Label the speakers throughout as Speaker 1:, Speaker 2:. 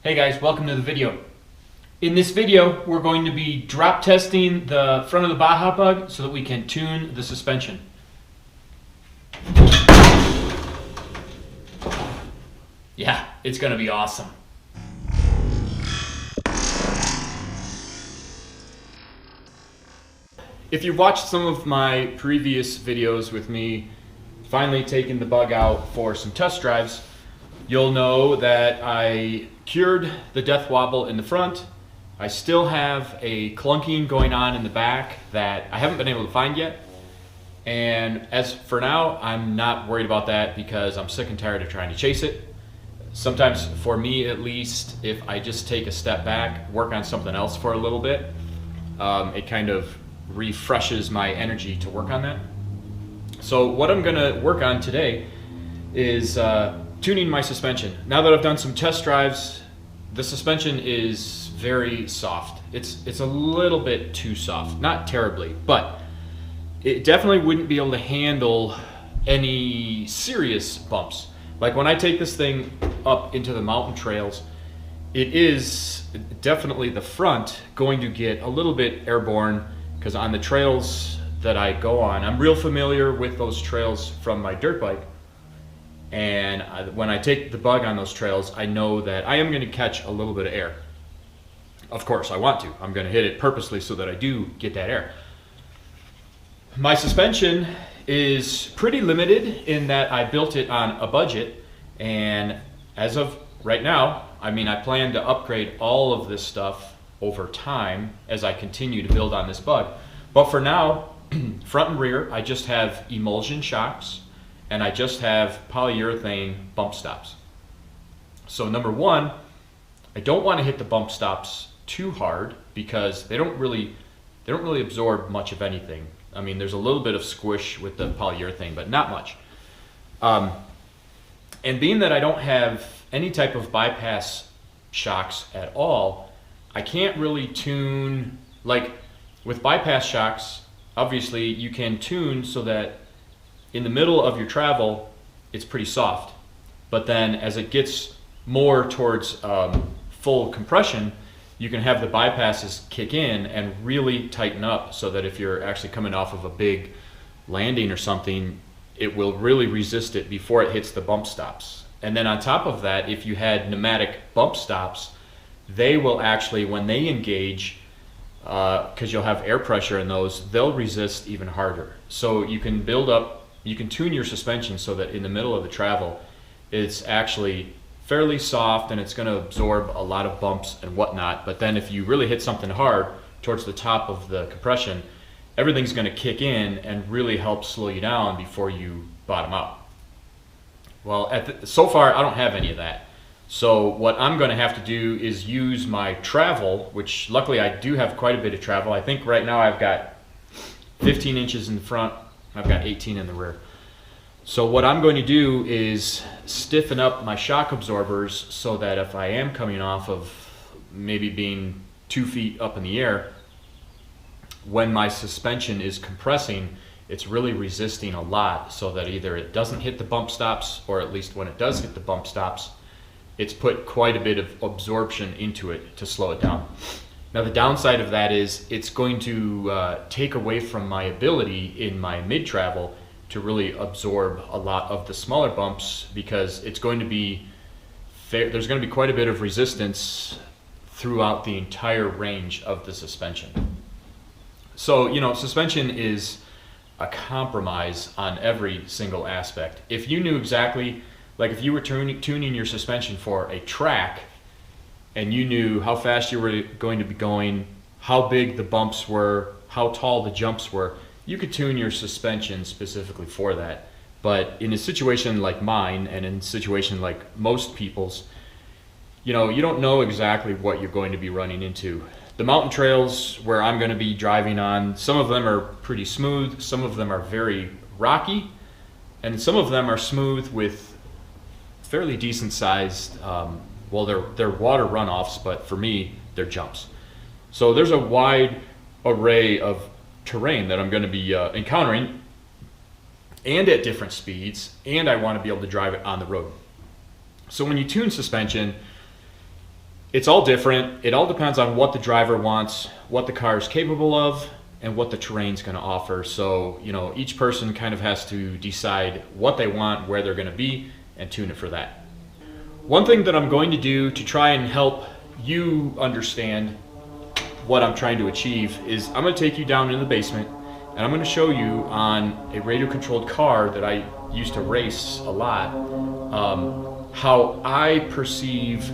Speaker 1: Hey guys, welcome to the video. In this video, we're going to be drop testing the front of the Baja Bug so that we can tune the suspension. Yeah, it's going to be awesome. If you've watched some of my previous videos with me finally taking the Bug out for some test drives, you'll know that I cured the death wobble in the front. I still have a clunking going on in the back that I haven't been able to find yet. And as for now, I'm not worried about that because I'm sick and tired of trying to chase it. Sometimes, for me at least, if I just take a step back, work on something else for a little bit, it kind of refreshes my energy to work on that. So what I'm gonna work on today is tuning my suspension. Now that I've done some test drives, the suspension is very soft. It's a little bit too soft, not terribly, but it definitely wouldn't be able to handle any serious bumps. Like when I take this thing up into the mountain trails, it is definitely the front going to get a little bit airborne because on the trails that I go on, I'm real familiar with those trails from my dirt bike. And when I take the Bug on those trails, I know that I am going to catch a little bit of air. Of course, I want to. I'm going to hit it purposely so that I do get that air. My suspension is pretty limited in that I built it on a budget. And as of right now, I plan to upgrade all of this stuff over time as I continue to build on this Bug. But for now, front and rear, I just have emulsion shocks. And I just have polyurethane bump stops. So number one, I don't want to hit the bump stops too hard because they don't really absorb much of anything. I mean, there's a little bit of squish with the polyurethane, but not much. And being that I don't have any type of bypass shocks at all, I can't really tune, like with bypass shocks, obviously you can tune so that in the middle of your travel, it's pretty soft. But then as it gets more towards full compression, you can have the bypasses kick in and really tighten up so that if you're actually coming off of a big landing or something, it will really resist it before it hits the bump stops. And then on top of that, if you had pneumatic bump stops, they will actually, when they engage, because you'll have air pressure in those, they'll resist even harder. So you can tune your suspension so that in the middle of the travel, it's actually fairly soft and it's going to absorb a lot of bumps and whatnot. But then if you really hit something hard towards the top of the compression, everything's going to kick in and really help slow you down before you bottom out. Well, so far I don't have any of that. So what I'm going to have to do is use my travel, which luckily I do have quite a bit of travel. I think right now I've got 15 inches in the front, I've got 18 in the rear. So what I'm going to do is stiffen up my shock absorbers so that if I am coming off of maybe being 2 feet up in the air, when my suspension is compressing, it's really resisting a lot so that either it doesn't hit the bump stops, or at least when it does hit the bump stops, it's put quite a bit of absorption into it to slow it down. Now the downside of that is it's going to take away from my ability in my mid-travel to really absorb a lot of the smaller bumps because it's going to be, there's going to be quite a bit of resistance throughout the entire range of the suspension. So, suspension is a compromise on every single aspect. If you knew exactly, like if you were tuning your suspension for a track, and you knew how fast you were going to be going, how big the bumps were, how tall the jumps were, you could tune your suspension specifically for that. But in a situation like mine, and in a situation like most people's, you don't know exactly what you're going to be running into. The mountain trails where I'm going to be driving on, some of them are pretty smooth, some of them are very rocky, and some of them are smooth with fairly decent sized, they're water runoffs, but for me, they're jumps. So there's a wide array of terrain that I'm going to be encountering, and at different speeds, and I want to be able to drive it on the road. So when you tune suspension, It's all different. It all depends on what the driver wants, what the car is capable of, and what the terrain's going to offer. So, you know, each person kind of has to decide what they want, where they're going to be, and tune it for that. One thing that I'm going to do to try and help you understand what I'm trying to achieve is I'm going to take you down in the basement, and I'm going to show you on a radio controlled car that I used to race a lot, how I perceive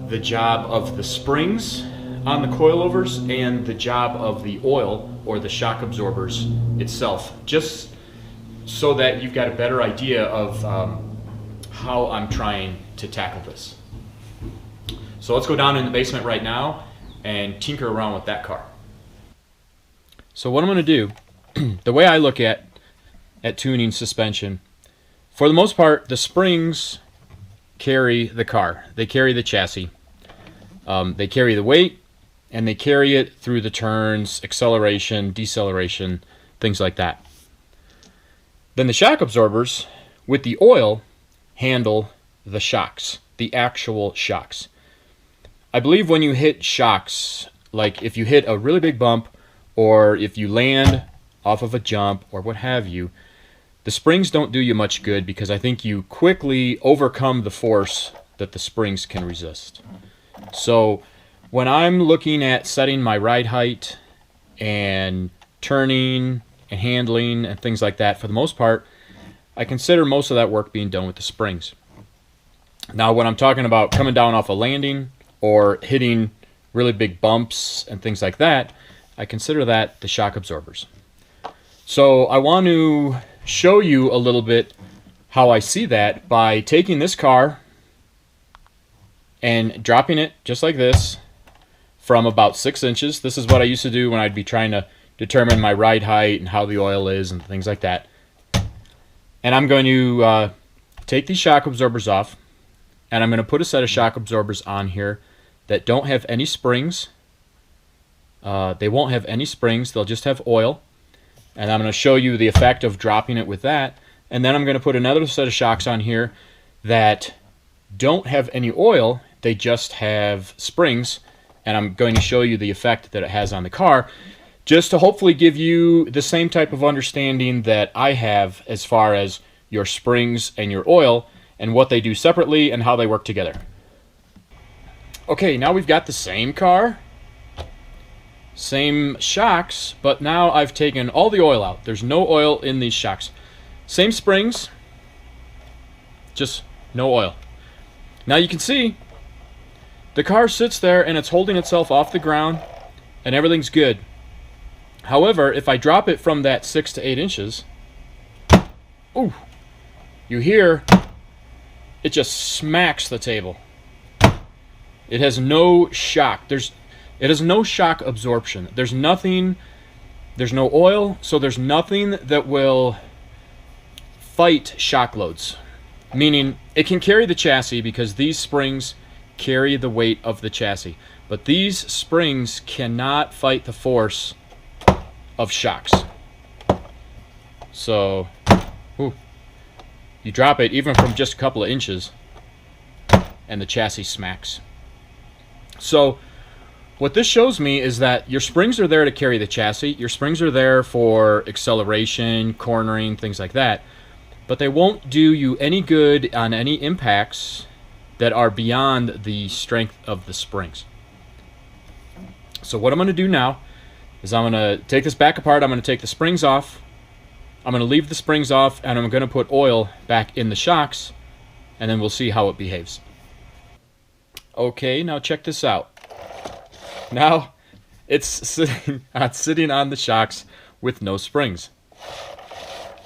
Speaker 1: the job of the springs on the coilovers and the job of the oil or the shock absorbers itself, just so that you've got a better idea of how I'm trying to tackle this. So let's go down in the basement right now and tinker around with that car. So what I'm going to do, the way I look at tuning suspension, for the most part, the springs carry the car. They carry the chassis. They carry the weight, and they carry it through the turns, acceleration, deceleration, things like that. Then the shock absorbers, with the oil, handle the shocks, the actual shocks. I believe when you hit shocks, like if you hit a really big bump, or if you land off of a jump, or what have you, the springs don't do you much good because I think you quickly overcome the force that the springs can resist. So when I'm looking at setting my ride height and turning and handling and things like that, for the most part, I consider most of that work being done with the springs. Now when I'm talking about coming down off a landing or hitting really big bumps and things like that, I consider that the shock absorbers. So I want to show you a little bit how I see that by taking this car and dropping it just like this from about 6 inches. This is what I used to do when I'd be trying to determine my ride height and how the oil is and things like that. And I'm going to take these shock absorbers off, and I'm going to put a set of shock absorbers on here that don't have any springs. They won't have any springs. They'll just have oil. And I'm going to show you the effect of dropping it with that. And then I'm going to put another set of shocks on here that don't have any oil. They just have springs. And I'm going to show you the effect that it has on the car, just to hopefully give you the same type of understanding that I have as far as your springs and your oil and what they do separately and how they work together. Okay, now we've got the same car, same shocks, but now I've taken all the oil out. There's no oil in these shocks. Same springs, just no oil. Now you can see the car sits there and it's holding itself off the ground and everything's good. However, if I drop it from that 6 to 8 inches, ooh, you hear it just smacks the table. It has no shock. It has no shock absorption. There's nothing, there's no oil, so there's nothing that will fight shock loads. Meaning, it can carry the chassis because these springs carry the weight of the chassis. But these springs cannot fight the force of shocks. So, ooh, you drop it even from just a couple of inches, and the chassis smacks. So, what this shows me is that your springs are there to carry the chassis. Your springs are there for acceleration, cornering, things like that. But they won't do you any good on any impacts that are beyond the strength of the springs. So what I'm going to do now is I'm going to take this back apart. I'm going to take the springs off. I'm going to leave the springs off, and I'm going to put oil back in the shocks, and then we'll see how it behaves. Okay, now check this out. Now, it's sitting on the shocks with no springs.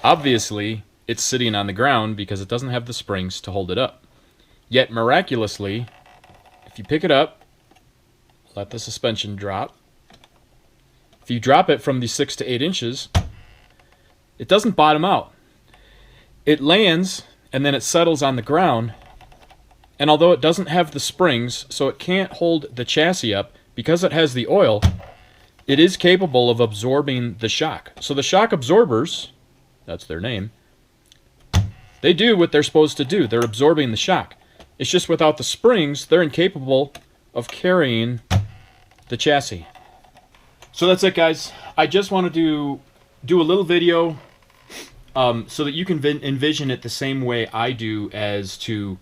Speaker 1: Obviously, it's sitting on the ground because it doesn't have the springs to hold it up. Yet, miraculously, if you pick it up, let the suspension drop. If you drop it from the 6 to 8 inches, it doesn't bottom out. It lands, and then it settles on the ground. And although it doesn't have the springs, so it can't hold the chassis up, because it has the oil, it is capable of absorbing the shock. So the shock absorbers, that's their name, they do what they're supposed to do. They're absorbing the shock. It's just without the springs, they're incapable of carrying the chassis. So that's it, guys. I just wanted to do a little video so that you can envision it the same way I do as to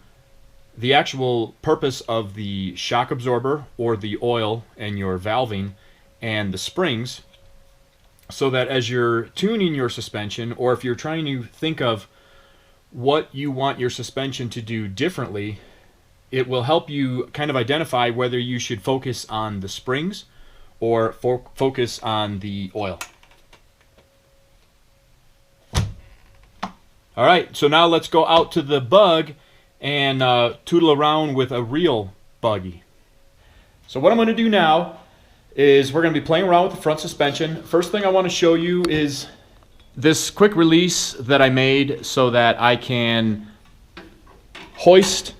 Speaker 1: the actual purpose of the shock absorber or the oil and your valving and the springs, so that as you're tuning your suspension, or if you're trying to think of what you want your suspension to do differently, it will help you kind of identify whether you should focus on the springs or focus on the oil. All right, so now let's go out to the Bug and tootle around with a real buggy. So what I'm going to do now is we're going to be playing around with the front suspension. First thing I want to show you is this quick release that I made so that I can hoist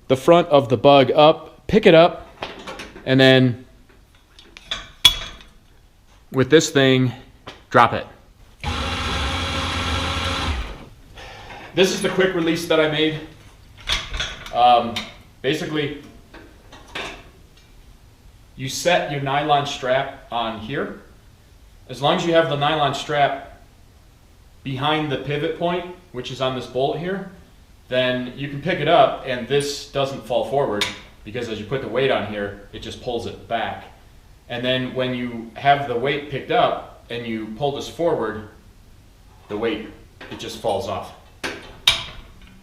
Speaker 1: the front of the Bug up, pick it up, and then with this thing, drop it. This is the quick release that I made. Basically, you set your nylon strap on here. As long as you have the nylon strap behind the pivot point, which is on this bolt here, then you can pick it up and this doesn't fall forward, because as you put the weight on here, it just pulls it back. And then when you have the weight picked up and you pull this forward, the weight, it just falls off.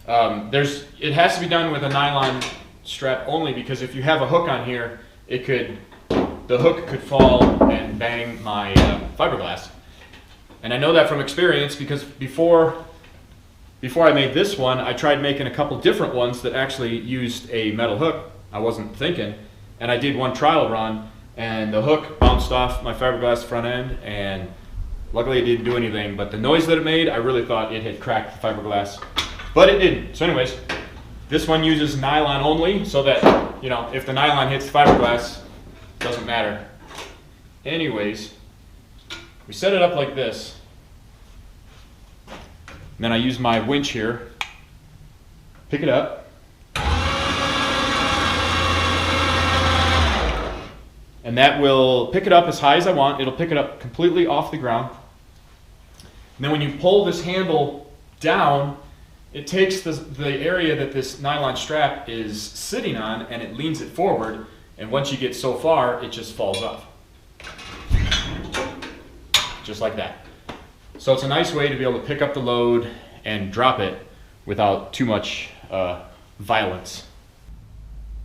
Speaker 1: It has to be done with a nylon strap only, because if you have a hook on here, the hook could fall and bang my fiberglass. And I know that from experience, because before I made this one, I tried making a couple different ones that actually used a metal hook. I wasn't thinking, and I did one trial run, and the hook bounced off my fiberglass front end, and luckily it didn't do anything, but the noise that it made, I really thought it had cracked the fiberglass, but it didn't. So anyways, this one uses nylon only, so that, you know, if the nylon hits the fiberglass, it doesn't matter. Anyways, we set it up like this. And then I use my winch here, pick it up, and that will pick it up as high as I want. It'll pick it up completely off the ground. And then when you pull this handle down, it takes the area that this nylon strap is sitting on and it leans it forward, and once you get so far, it just falls off. Just like that. So it's a nice way to be able to pick up the load and drop it without too much violence.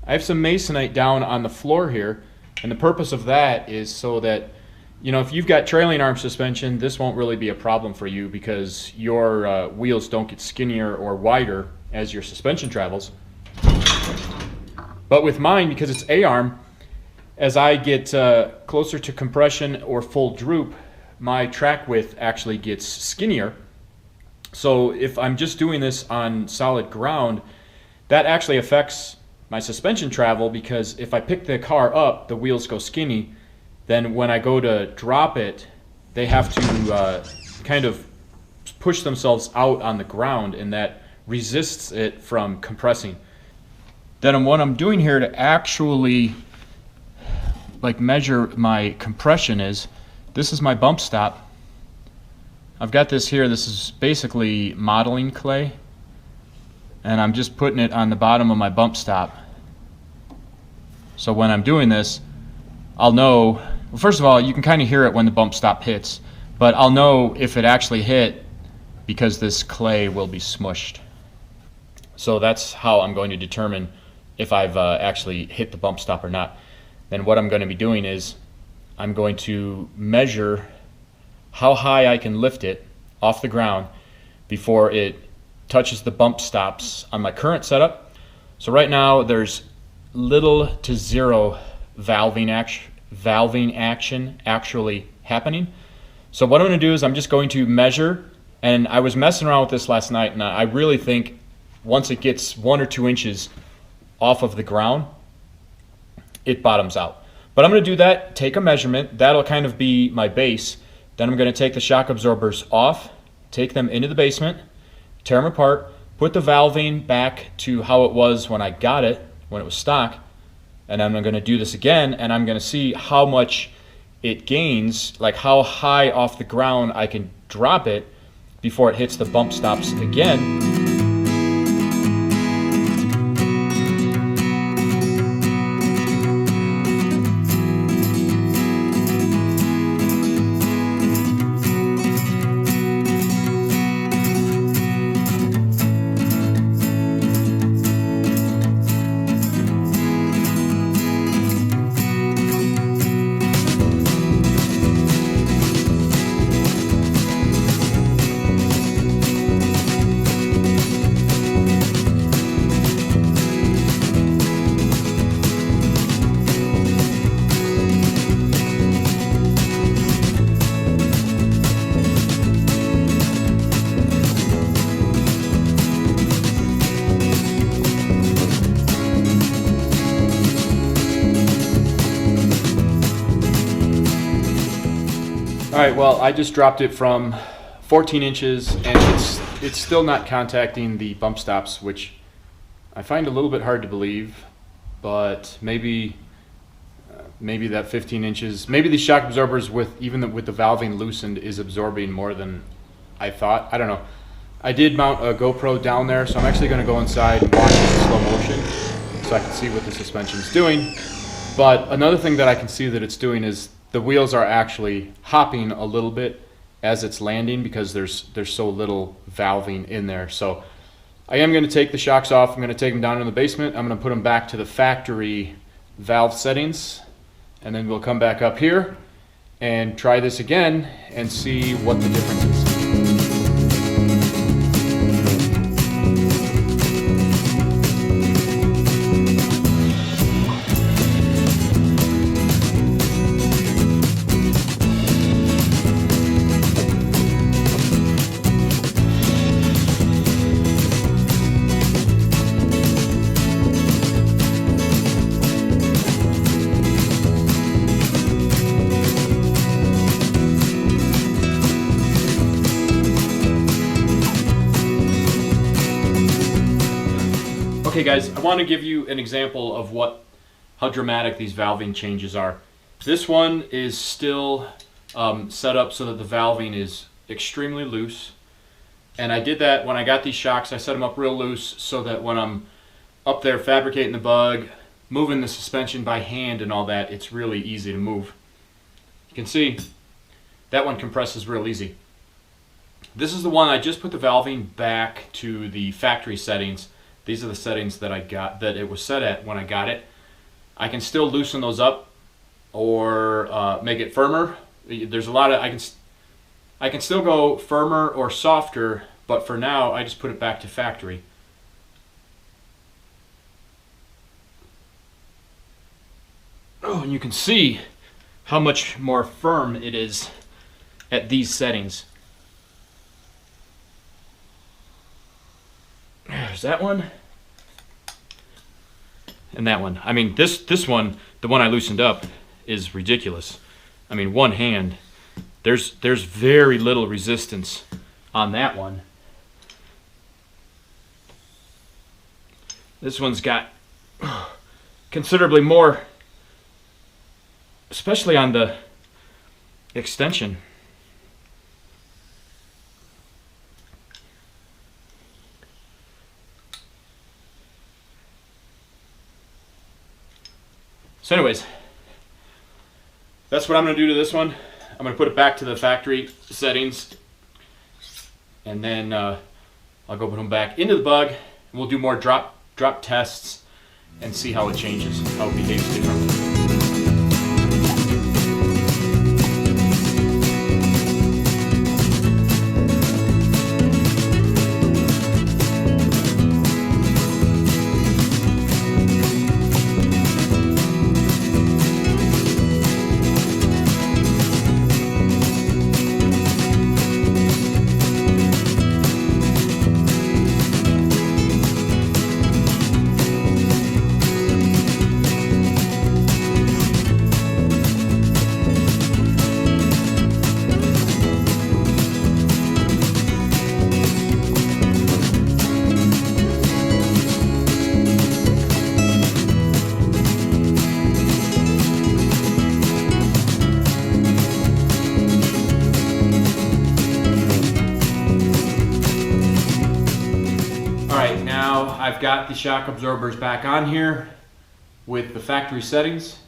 Speaker 1: I have some masonite down on the floor here, and the purpose of that is so that, you know, if you've got trailing arm suspension, this won't really be a problem for you, because your wheels don't get skinnier or wider as your suspension travels. But with mine, because it's A-arm, as I get closer to compression or full droop, my track width actually gets skinnier. So if I'm just doing this on solid ground, that actually affects my suspension travel, because if I pick the car up, the wheels go skinny. Then when I go to drop it, they have to kind of push themselves out on the ground, and that resists it from compressing. Then what I'm doing here to actually measure my compression is, this is my bump stop. I've got this here. This is basically modeling clay, and I'm just putting it on the bottom of my bump stop. So when I'm doing this, I'll know, well, first of all, you can kind of hear it when the bump stop hits, but I'll know if it actually hit because this clay will be smushed. So that's how I'm going to determine if I've actually hit the bump stop or not. Then what I'm going to be doing is I'm going to measure how high I can lift it off the ground before it touches the bump stops on my current setup. So right now there's little to zero valving action actually happening. So what I'm going to do is I'm just going to measure, and I was messing around with this last night, and I really think once it gets 1 or 2 inches off of the ground, it bottoms out. But I'm going to do that, take a measurement, that'll kind of be my base. Then I'm going to take the shock absorbers off, take them into the basement, tear them apart, put the valving back to how it was when I got it, when it was stock, and I'm going to do this again, and I'm going to see how much it gains, like how high off the ground I can drop it before it hits the bump stops again. All right, well, I just dropped it from 14 inches, and it's still not contacting the bump stops, which I find a little bit hard to believe, but maybe that 15 inches, maybe the shock absorbers with the valving loosened is absorbing more than I thought. I don't know. I did mount a GoPro down there, so I'm actually going to go inside and watch it in slow motion so I can see what the suspension is doing. But another thing that I can see that it's doing is the wheels are actually hopping a little bit as it's landing because there's so little valving in there. So I am going to take the shocks off. I'm going to take them down in the basement. I'm going to put them back to the factory valve settings, and then we'll come back up here and try this again and see what the difference is. Okay guys, I want to give you an example of how dramatic these valving changes are. This one is still set up so that the valving is extremely loose. And I did that when I got these shocks. I set them up real loose so that when I'm up there fabricating the bug, moving the suspension by hand and all that, it's really easy to move. You can see that one compresses real easy. This is the one I just put the valving back to the factory settings. These are the settings that I got, that it was set at when I got it. I can still loosen those up or make it firmer. There's a lot of, I can still go firmer or softer, but for now I just put it back to factory. Oh, and you can see how much more firm it is at these settings. There's that one. And that one. I mean, this one, the one I loosened up, is ridiculous. I mean, one hand, there's very little resistance on that one. This one's got considerably more, especially on the extension. So anyways, that's what I'm going to do to this one. I'm going to put it back to the factory settings, and then I'll go put them back into the bug, and we'll do more drop tests and see how it changes, how it behaves differently. I've got the shock absorbers back on here with the factory settings.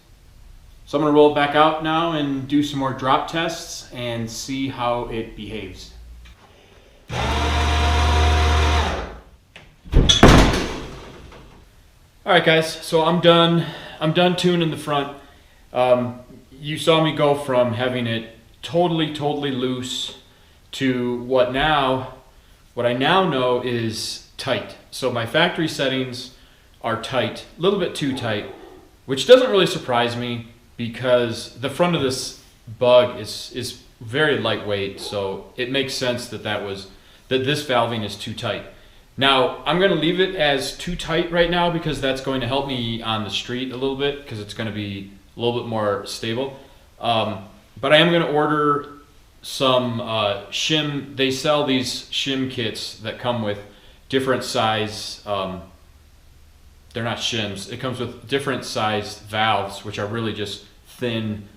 Speaker 1: So I'm going to roll it back out now and do some more drop tests and see how it behaves. Alright guys, so I'm done tuning the front. You saw me go from having it totally loose to what I now know is tight. So my factory settings are tight, a little bit too tight, which doesn't really surprise me because the front of this Bug is very lightweight, so it makes sense that this valving is too tight. Now I'm going to leave it as too tight right now because that's going to help me on the street a little bit because it's going to be a little bit more stable. But I am going to order some shim. They sell these shim kits that come with different size. They're not shims. It comes with different sized valves, which are really just thin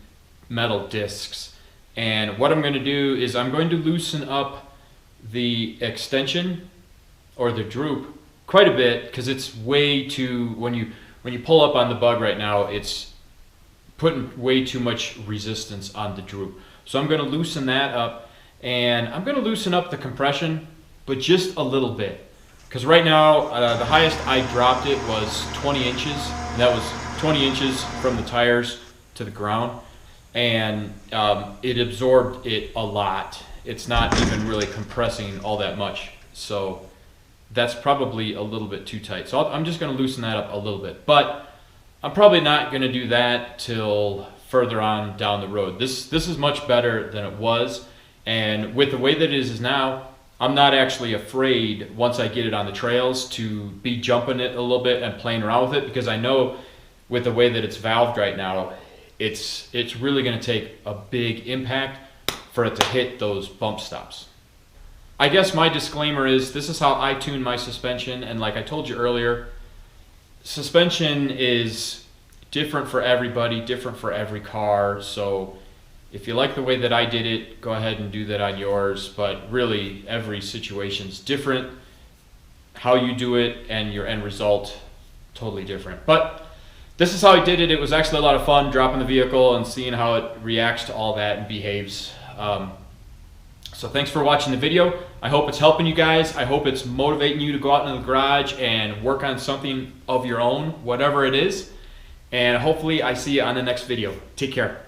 Speaker 1: metal discs. And what I'm going to do is I'm going to loosen up the extension or the droop quite a bit because it's way too, when you pull up on the Bug right now, it's putting way too much resistance on the droop. So I'm going to loosen that up, and I'm going to loosen up the compression, but just a little bit. Because right now, the highest I dropped it was 20 inches. And that was 20 inches from the tires to the ground. And it absorbed it a lot. It's not even really compressing all that much. So that's probably a little bit too tight. So I'm just going to loosen that up a little bit. But I'm probably not going to do that till further on down the road. This is much better than it was. And with the way that it is now, I'm not actually afraid once I get it on the trails to be jumping it a little bit and playing around with it, because I know with the way that it's valved right now, it's really going to take a big impact for it to hit those bump stops. I guess my disclaimer is this is how I tune my suspension, and like I told you earlier, suspension is different for everybody, different for every car. So if you like the way that I did it, go ahead and do that on yours. But really, every situation's different. How you do it and your end result, totally different. But this is how I did it. It was actually a lot of fun dropping the vehicle and seeing how it reacts to all that and behaves. So thanks for watching the video. I hope it's helping you guys. I hope it's motivating you to go out into the garage and work on something of your own, whatever it is. And hopefully I see you on the next video. Take care.